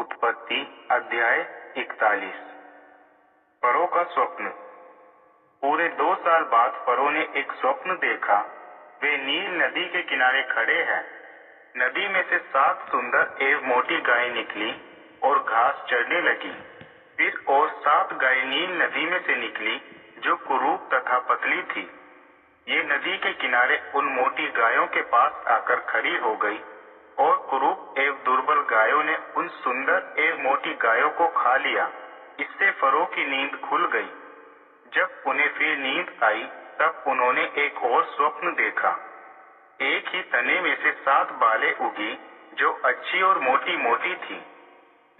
उत्पत्ति अध्याय 41। फरो का स्वप्न। पूरे 2 साल बाद फरो ने एक स्वप्न देखा। वे नील नदी के किनारे खड़े हैं। नदी में से 7 सुंदर एवं मोटी गायें निकली और घास चरने लगी। फिर और 7 गायें नील नदी में से निकली जो कुरूप तथा पतली थी। ये नदी के किनारे उन मोटी गायों के पास आकर खड़ी हो गई और कुरूप एवं दुर्बल गायों ने उन सुंदर एवं मोटी गायों को खा लिया। इससे फरो की नींद खुल गई। जब उन्हें फिर नींद आई तब उन्होंने एक और स्वप्न देखा। एक ही तने में से 7 बालें उगी जो अच्छी और मोटी मोटी थी।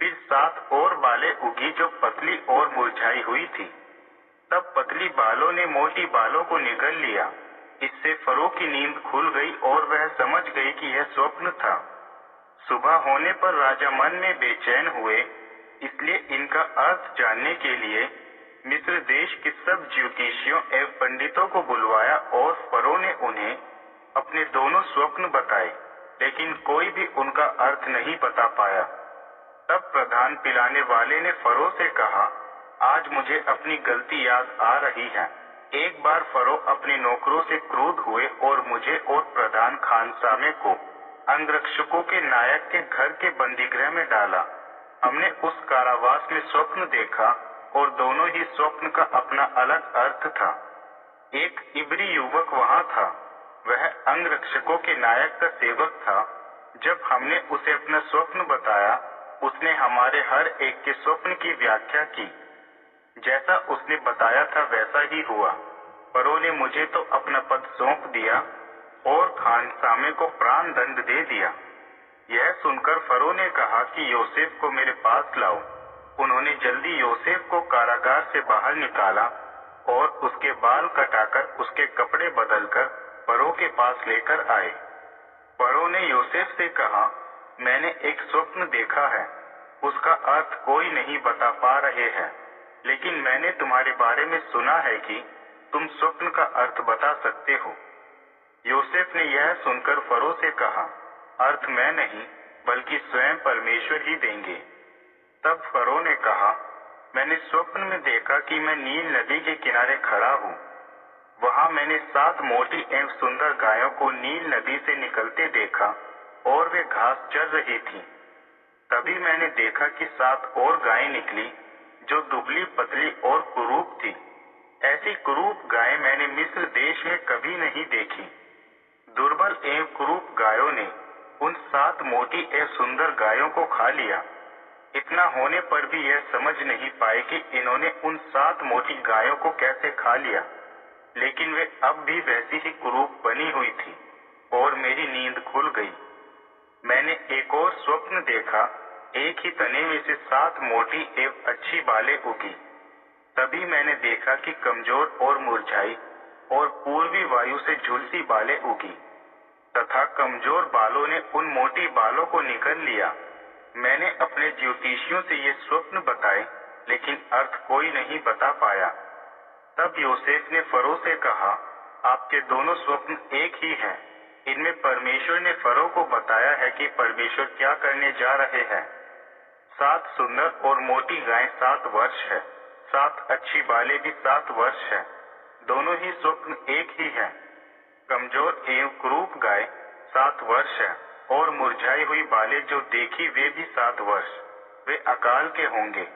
फिर 7 और बालें उगी जो पतली और मुरझाई हुई थी। तब पतली बालों ने मोटी बालों को निगल लिया। इससे फरो की नींद खुल गई और वह समझ गई कि यह स्वप्न था। सुबह होने पर राजा मन में बेचैन हुए, इसलिए इनका अर्थ जानने के लिए मिस्र देश के सब ज्योतिषियों एवं पंडितों को बुलवाया और फरो ने उन्हें अपने दोनों स्वप्न बताए, लेकिन कोई भी उनका अर्थ नहीं बता पाया। तब प्रधान पिलाने वाले ने फरो से कहा, आज मुझे अपनी गलती याद आ रही है। एक बार फरो अपने नौकरों से क्रुद्ध हुए और मुझे और प्रधान खानसामे को अंगरक्षकों के नायक के घर के बंदीगृह में डाला। हमने उस कारावास में स्वप्न देखा और दोनों ही स्वप्न का अपना अलग अर्थ था। एक इब्री युवक वहां था। वह अंगरक्षकों के नायक का सेवक था। जब हमने उसे अपना स्वप्न बताया, उसने हमारे हर एक के स्वप्न की व्याख्या की। जैसा उसने बताया था वैसा ही हुआ। फरो ने मुझे तो अपना पद सौंप दिया और खानसामे को प्राण दंड दे दिया। यह सुनकर फरो ने कहा कि योसेफ को मेरे पास लाओ। उन्होंने जल्दी योसेफ को कारागार से बाहर निकाला और उसके बाल कटाकर उसके कपड़े बदलकर फरो के पास लेकर आए। फरो ने योसेफ से कहा, मैंने एक स्वप्न देखा है। उसका अर्थ कोई नहीं बता पा रहे हैं, लेकिन मैंने तुम्हारे बारे में सुना है कि तुम स्वप्न का अर्थ बता सकते हो। योसेफ ने यह सुनकर फरो से कहा, अर्थ मैं नहीं बल्कि स्वयं परमेश्वर ही देंगे। तब फरो ने कहा, मैंने स्वप्न में देखा कि मैं नील नदी के किनारे खड़ा हूँ। वहां मैंने 7 मोटी एवं सुंदर गायों को नील नदी से निकलते देखा और वे घास चर रही थीं। तभी मैंने देखा कि 7 और गायें निकली जो दुबली पतली और कुरूप थी। ऐसी कुरूप गायें मैंने मिस्र देश में कभी नहीं देखी। दुर्बल एवं कुरूप गायों ने उन 7 मोटी एवं सुंदर गायों को खा लिया। इतना होने पर भी यह समझ नहीं पाए कि इन्होंने उन 7 मोटी गायों को कैसे खा लिया, लेकिन वे अब भी वैसी ही कुरूप बनी हुई थी और मेरी नींद खुल गई। मैंने एक और स्वप्न देखा। एक ही तने में से 7 मोटी एवं अच्छी बालें उगी। तभी मैंने देखा कि कमजोर और मुरझाई और पूर्वी वायु से झुलसी बालें उगी तथा कमजोर बालों ने उन मोटी बालों को निगल लिया। मैंने अपने ज्योतिषियों से ये स्वप्न बताए, लेकिन अर्थ कोई नहीं बता पाया। तब योसेफ ने फरो से कहा, आपके दोनों स्वप्न एक ही हैं। इनमें परमेश्वर ने फरो को बताया है कि परमेश्वर क्या करने जा रहे हैं। 7 सुंदर और मोटी गायें 7 वर्ष है, 7 अच्छी बालें भी 7 वर्ष है। दोनों ही स्वप्न एक ही है। कमजोर एवं कुरूप गाय 7 वर्ष है और मुरझाई हुई बालें जो देखी वे भी 7 वर्ष। वे अकाल के होंगे।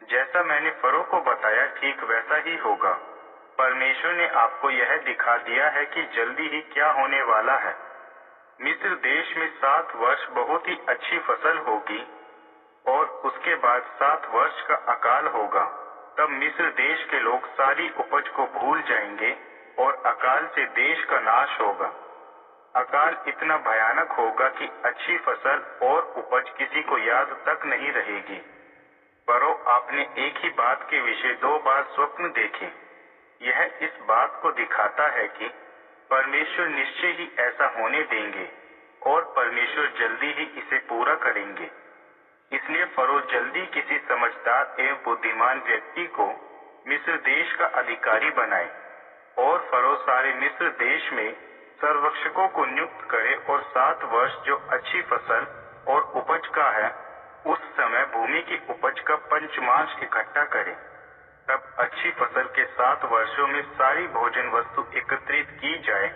जैसा मैंने फरो को बताया ठीक वैसा ही होगा। परमेश्वर ने आपको यह दिखा दिया है कि जल्दी ही क्या होने वाला है। मिस्र देश में 7 वर्ष बहुत ही अच्छी फसल होगी और उसके बाद 7 वर्ष का अकाल होगा। तब मिस्र देश के लोग सारी उपज को भूल जाएंगे और अकाल से देश का नाश होगा। अकाल इतना भयानक होगा कि अच्छी फसल और उपज किसी को याद तक नहीं रहेगी। फरो आपने एक ही बात के विषय 2 बार स्वप्न देखे। यह इस बात को दिखाता है कि परमेश्वर निश्चय ही ऐसा होने देंगे और परमेश्वर जल्दी ही इसे पूरा करेंगे। इसलिए फरो जल्दी किसी समझदार एवं बुद्धिमान व्यक्ति को मिस्र देश का अधिकारी बनाए और फरो सारे मिस्र देश में सर्वरक्षकों को नियुक्त करे और 7 वर्ष जो अच्छी फसल और उपज का है, उस समय वह भूमि की उपज का पंचमांश इकट्ठा करे। तब अच्छी फसल के 7 वर्षों में सारी भोजन वस्तु एकत्रित की जाए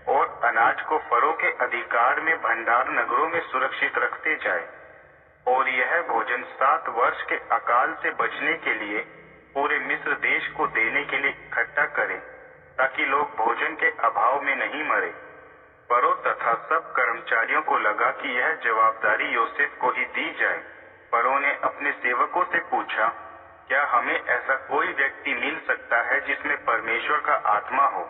और अनाज को फरो के अधिकार में भंडार नगरों में सुरक्षित रखते जाए। और यह भोजन 7 वर्ष के अकाल से बचने के लिए पूरे मिस्र देश को देने के लिए इकट्ठा करे, ताकि लोग भोजन के अभाव में नहीं मरे। फरो तथा सब कर्मचारियों को लगा कि यह जवाबदारी योसेफ को ही दी जाए। फरो ने अपने सेवकों से पूछा, क्या हमें ऐसा कोई व्यक्ति मिल सकता है जिसमें परमेश्वर का आत्मा हो?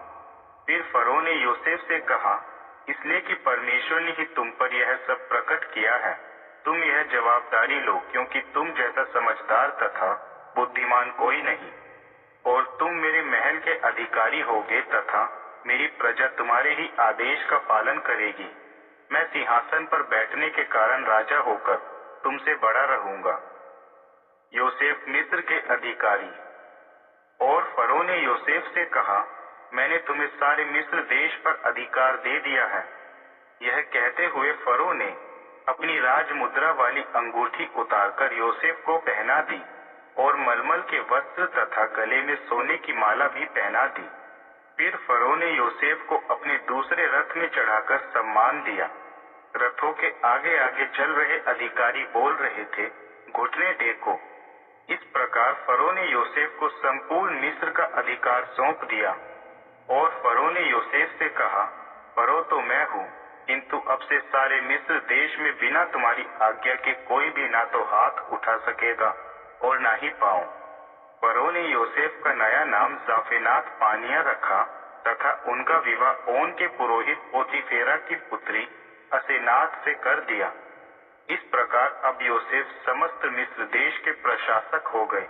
फिर फरो ने योसेफ से कहा, इसलिए कि परमेश्वर ने ही तुम पर यह सब प्रकट किया है। तुम यह जवाबदारी लो, क्योंकि तुम जैसा समझदार तथा बुद्धिमान कोई नहीं, और तुम मेरे महल के अधिकारी होगे तथा मेरी प्रजा तुम्हारे ही आदेश का पालन करेगी। मैं सिंहासन पर बैठने के कारण राजा होकर तुमसे बड़ा रहूंगा। योसेफ मिस्र के अधिकारी। और फरो ने योसेफ से कहा, मैंने तुम्हें सारे मिस्र देश पर अधिकार दे दिया है। यह कहते हुए फरो ने अपनी राज मुद्रा वाली अंगूठी उतारकर योसेफ को पहना दी और मलमल के वस्त्र तथा गले में सोने की माला भी पहना दी। फिर फरो ने योसेफ को अपने दूसरे रथ में चढ़ाकर सम्मान दिया। रथों के आगे आगे चल रहे अधिकारी बोल रहे थे, घुटने टेको। इस प्रकार फरो ने योसेफ को संपूर्ण मिस्र का अधिकार सौंप दिया। और फरो ने योसेफ से कहा, फरो तो मैं हूँ, किंतु अब से सारे मिस्र देश में बिना तुम्हारी आज्ञा के कोई भी ना तो हाथ उठा सकेगा और ना ही पाँव। फरो ने योसेफ का नया नाम जाफेनात पानिया रखा तथा उनका विवाह ओन के पुरोहित पोतीफेरा की पुत्री असेनात से कर दिया। इस प्रकार अब योसेफ समस्त मिस्र देश के प्रशासक हो गए।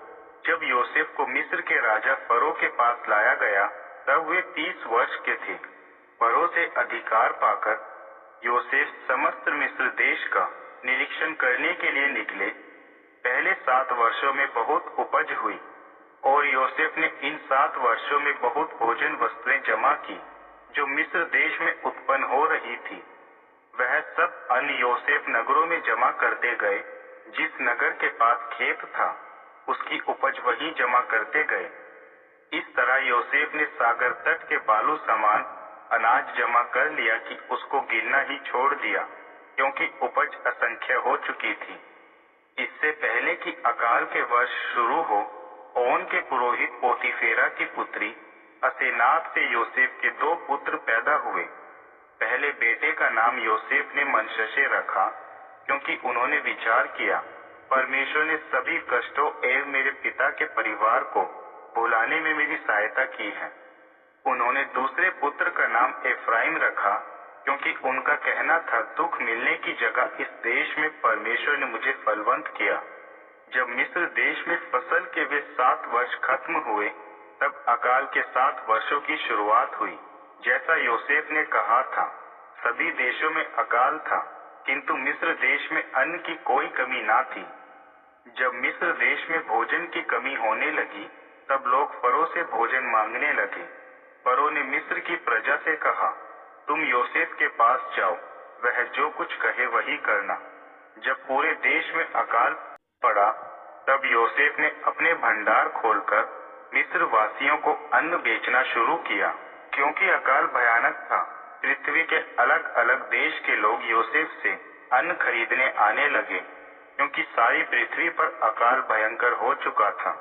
जब योसेफ को मिस्र के राजा फरो के पास लाया गया, तब वे 30 वर्ष के थे। फरो से अधिकार पाकर योसेफ समस्त मिस्र देश का निरीक्षण करने के लिए निकले। पहले 7 वर्षों में बहुत उपज हुई और योसेफ ने इन 7 वर्षों में बहुत भोजन वस्तुएं जमा की, जो मिस्र देश में उत्पन्न हो रही थी। वह सब अन्न योसेफ नगरों में जमा करते गए। जिस नगर के पास खेत था, उसकी उपज वही जमा करते गए। इस तरह योसेफ ने सागर तट के बालू समान अनाज जमा कर लिया कि उसको गिनना ही छोड़ दिया, क्योंकि उपज असंख्य हो चुकी थी। इससे पहले कि अकाल के वर्ष शुरू हो, ओन के पुरोहित पोतीफेरा की पुत्री असेनात से योसेफ के 2 पुत्र पैदा हुए। पहले बेटे का नाम योसेफ ने मनश्शे रखा, क्योंकि उन्होंने विचार किया, परमेश्वर ने सभी कष्टों एवं मेरे पिता के परिवार को बुलाने में मेरी सहायता की है। उन्होंने दूसरे पुत्र का नाम एफ्राइम रखा, क्योंकि उनका कहना था, दुख मिलने की जगह इस देश में परमेश्वर ने मुझे फलवंत किया। जब मिस्र देश में फसल के वे 7 वर्ष खत्म हुए, तब अकाल के 7 वर्षों की शुरुआत हुई। जैसा योसेफ ने कहा था, सभी देशों में अकाल था, किंतु मिस्र देश में अन्न की कोई कमी ना थी। जब मिस्र देश में भोजन की कमी होने लगी, तब लोग फरो से भोजन मांगने लगे। फरो ने मिस्र की प्रजा से कहा, तुम योसेफ के पास जाओ, वह जो कुछ कहे वही करना। जब पूरे देश में अकाल पड़ा, तब योसेफ ने अपने भंडार खोलकर मिस्र वासियों को अन्न बेचना शुरू किया। क्योंकि अकाल भयानक था, पृथ्वी के अलग अलग देश के लोग योसेफ से अन्न खरीदने आने लगे, क्योंकि सारी पृथ्वी पर अकाल भयंकर हो चुका था।